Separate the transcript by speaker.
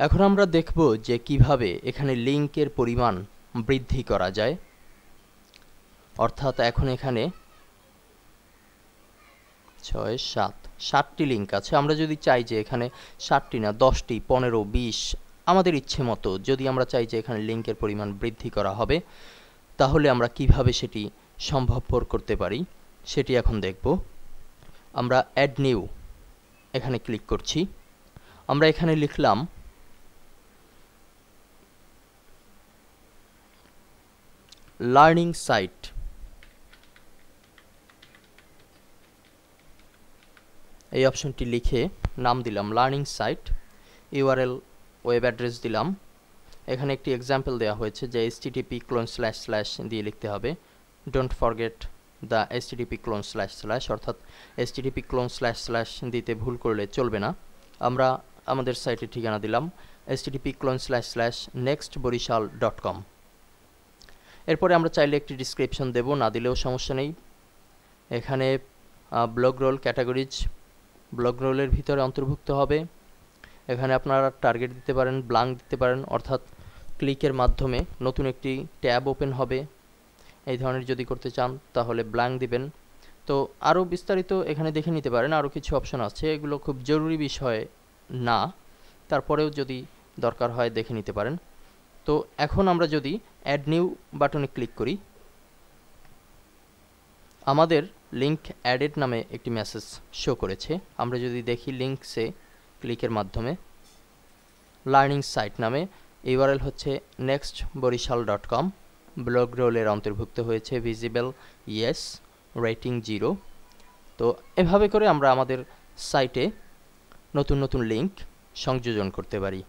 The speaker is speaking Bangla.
Speaker 1: এখন আমরা দেখব যে কিভাবে এখানে লিংকের পরিমাণ বৃদ্ধি করা যায়। অর্থাৎ এখন এখানে 6 7 7টি লিংক আছে। আমরা যদি চাই যে এখানে 7টি না 10টি 15 20 আমাদের ইচ্ছে মতো যদি আমরা চাই যে এখানে লিংকের পরিমাণ বৃদ্ধি করা হবে, তাহলে আমরা কিভাবে সেটি সম্ভবপর করতে পারি সেটি এখন দেখব। আমরা অ্যাড নিউ এখানে ক্লিক করছি। আমরা এখানে লিখলাম লার্নিং সাইট। এই অপশনটি লিখে নাম দিলাম learning site, URL web address দিলাম। এখানে একটি এক্সাম্পল দেওয়া হয়েছে যে http:// দিয়ে লিখতে হবে। ডোন্ট ফরগেট দ্য http:// অর্থাৎ http:// দিতে ভুল করলে চলবে না। আমরা আমাদের সাইটের ঠিকানা দিলাম http://nextborishal.com। এরপরে আমরা চাইলে একটি ডিসক্রিপশন দেব, না দিলেও সমস্যা নেই। এখানে ব্লগ রোল ক্যাটাগরিজ ব্লগ রোলের ভিতরে অন্তর্ভুক্ত হবে। এখানে আপনারা টার্গেট দিতে পারেন, ব্লাঙ্ক দিতে পারেন, অর্থাৎ ক্লিকের মাধ্যমে নতুন একটি ট্যাব ওপেন হবে এই ধরনের যদি করতে চান তাহলে ব্লাঙ্ক দিবেন। তো আরও বিস্তারিত এখানে দেখে নিতে পারেন, আরও কিছু অপশন আছে, এগুলো খুব জরুরি বিষয় না, তারপরেও যদি দরকার হয় দেখে নিতে পারেন। তো এখন আমরা যদি অ্যাড নিউ বাটনে ক্লিক করি, আমাদের লিঙ্ক অ্যাডেড নামে একটি মেসেজ শো করেছে। আমরা যদি দেখি লিঙ্কসে ক্লিকের মাধ্যমে লার্নিং সাইট নামে ইউআরএল হচ্ছে nextborishal.com, ব্লগ রোলের অন্তর্ভুক্ত হয়েছে ভিজিবল ইয়েস, রেটিং 0। তো এভাবে করে আমরা আমাদের সাইটে নতুন নতুন লিঙ্ক সংযোজন করতে পারি।